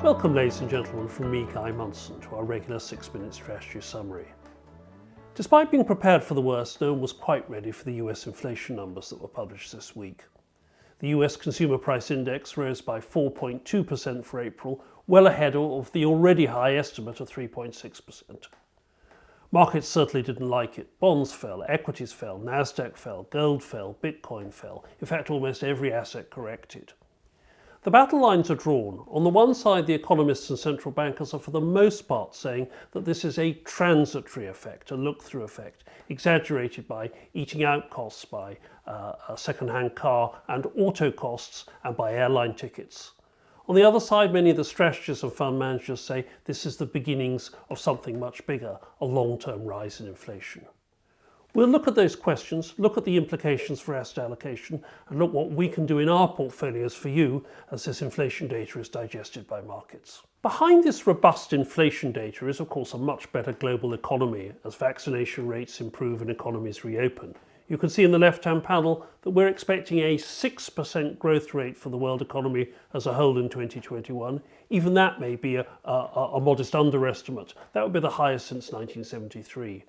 Welcome, ladies and gentlemen, from me, Guy Monson, to our regular 6-minute strategy summary. Despite being prepared for the worst, no one was quite ready for the US inflation numbers that were published this week. The US Consumer Price Index rose by 4.2% for April, well ahead of the already high estimate of 3.6%. Markets certainly didn't like it. Bonds fell, equities fell, Nasdaq fell, gold fell, Bitcoin fell. In fact, almost every asset corrected. The battle lines are drawn. On the one side, the economists and central bankers are for the most part saying that this is a transitory effect, a look-through effect, exaggerated by eating out costs, by a second-hand car and auto costs, and by airline tickets. On the other side, many of the strategists and fund managers say this is the beginnings of something much bigger, a long-term rise in inflation. We'll look at those questions, look at the implications for asset allocation, and look what we can do in our portfolios for you as this inflation data is digested by markets. Behind this robust inflation data is, of course, a much better global economy as vaccination rates improve and economies reopen. You can see in the left-hand panel that we're expecting a 6% growth rate for the world economy as a whole in 2021. Even that may be a modest underestimate. That would be the highest since 1973.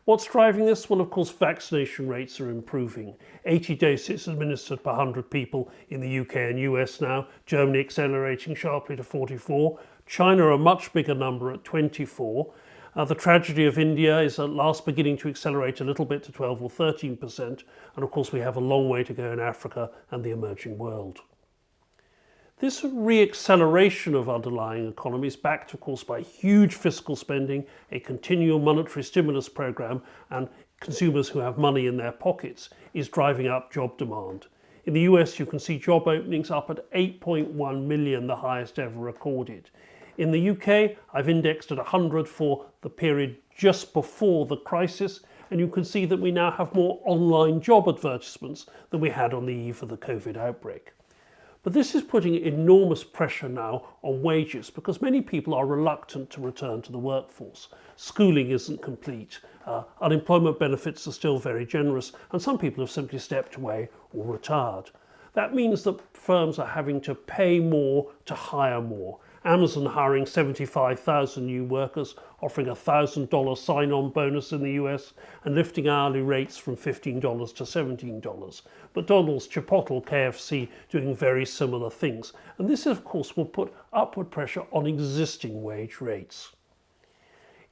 What's driving this? Well, of course, vaccination rates are improving. 80 doses administered per 100 people in the UK and US now. Germany accelerating sharply to 44. China a much bigger number at 24. The tragedy of India is at last beginning to accelerate a little bit to 12 or 13%. And of course, we have a long way to go in Africa and the emerging world. This re-acceleration of underlying economies, backed of course by huge fiscal spending, a continual monetary stimulus program and consumers who have money in their pockets, is driving up job demand. In the US you can see job openings up at 8.1 million, the highest ever recorded. In the UK I've indexed at 100 for the period just before the crisis, and you can see that we now have more online job advertisements than we had on the eve of the COVID outbreak. But this is putting enormous pressure now on wages because many people are reluctant to return to the workforce. Schooling isn't complete, unemployment benefits are still very generous, and some people have simply stepped away or retired. That means that firms are having to pay more to hire more. Amazon hiring 75,000 new workers, offering a $1,000 sign-on bonus in the US and lifting hourly rates from $15 to $17. McDonald's, Chipotle, KFC doing very similar things. And this, of course, will put upward pressure on existing wage rates.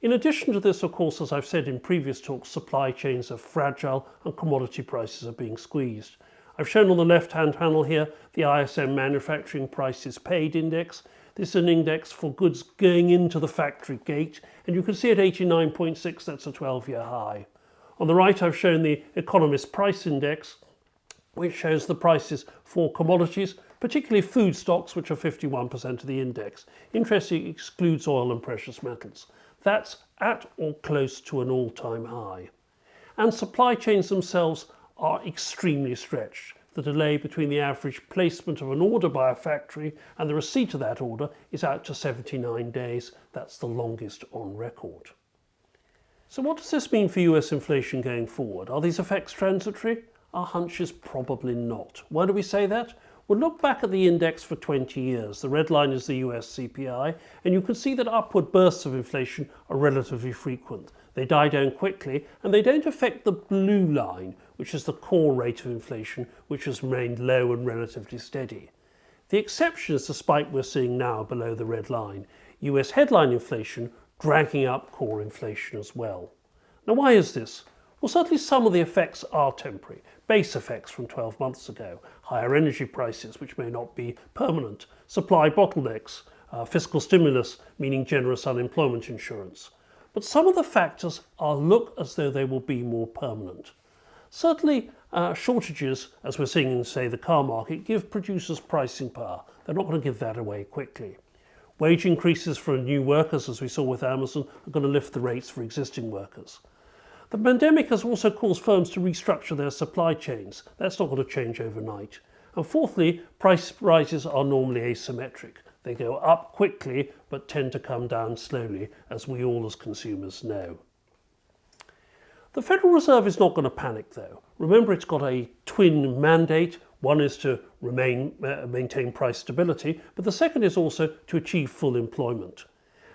In addition to this, of course, as I've said in previous talks, supply chains are fragile and commodity prices are being squeezed. I've shown on the left-hand panel here the ISM Manufacturing Prices Paid Index. This is an index for goods going into the factory gate, and you can see at 89.6 that's a 12-year high. On the right I've shown the Economist Price Index, which shows the prices for commodities, particularly food stocks, which are 51% of the index. Interestingly, it excludes oil and precious metals. That's at or close to an all-time high. And supply chains themselves are extremely stretched. The delay between the average placement of an order by a factory and the receipt of that order is out to 79 days. That's the longest on record. So what does this mean for US inflation going forward? Are these effects transitory? Our hunch is probably not. Why do we say that? Well, look back at the index for 20 years. The red line is the US CPI, and you can see that upward bursts of inflation are relatively frequent. They die down quickly, and they don't affect the blue line, which is the core rate of inflation, which has remained low and relatively steady. The exception is the spike we're seeing now below the red line, US headline inflation dragging up core inflation as well. Now, why is this? Well, certainly some of the effects are temporary. Base effects from 12 months ago, higher energy prices which may not be permanent, supply bottlenecks, fiscal stimulus meaning generous unemployment insurance. But some of the factors look as though they will be more permanent. Certainly shortages, as we're seeing in, say, the car market, give producers pricing power. They're not going to give that away quickly. Wage increases for new workers, as we saw with Amazon, are going to lift the rates for existing workers. The pandemic has also caused firms to restructure their supply chains. That's not going to change overnight. And fourthly, price rises are normally asymmetric. They go up quickly but tend to come down slowly, as we all as consumers know. The Federal Reserve is not going to panic though. Remember, it's got a twin mandate. One is to maintain price stability, but the second is also to achieve full employment.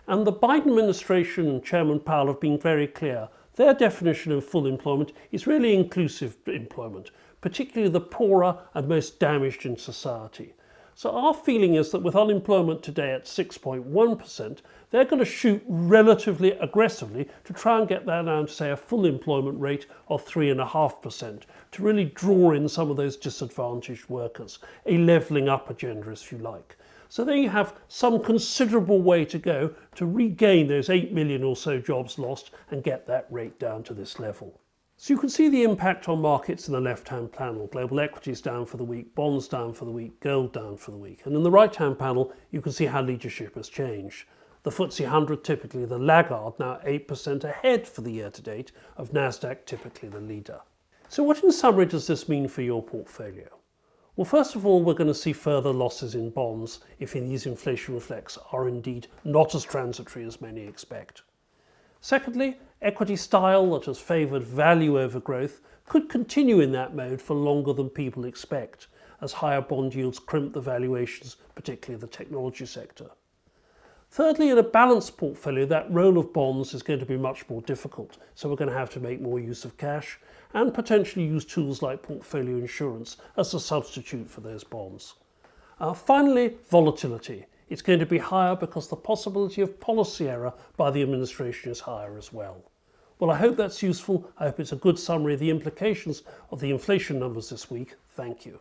And the Biden administration and Chairman Powell have been very clear. Their definition of full employment is really inclusive employment, particularly the poorer and most damaged in society. So our feeling is that with unemployment today at 6.1%, they're going to shoot relatively aggressively to try and get that down to, say, a full employment rate of 3.5%, to really draw in some of those disadvantaged workers, a levelling up agenda, if you like. So there you have some considerable way to go to regain those 8 million or so jobs lost and get that rate down to this level. So you can see the impact on markets in the left-hand panel. Global equities down for the week, bonds down for the week, gold down for the week. And in the right-hand panel, you can see how leadership has changed. The FTSE 100, typically the laggard, now 8% ahead for the year to date of Nasdaq, typically the leader. So what in summary does this mean for your portfolio? Well, first of all, we're going to see further losses in bonds if these inflation reflex are indeed not as transitory as many expect. Secondly, equity style that has favoured value over growth could continue in that mode for longer than people expect, as higher bond yields crimp the valuations, particularly the technology sector. Thirdly, in a balanced portfolio, that role of bonds is going to be much more difficult, so we're going to have to make more use of cash and potentially use tools like portfolio insurance as a substitute for those bonds. Finally, volatility. It's going to be higher because the possibility of policy error by the administration is higher as well. Well, I hope that's useful. I hope it's a good summary of the implications of the inflation numbers this week. Thank you.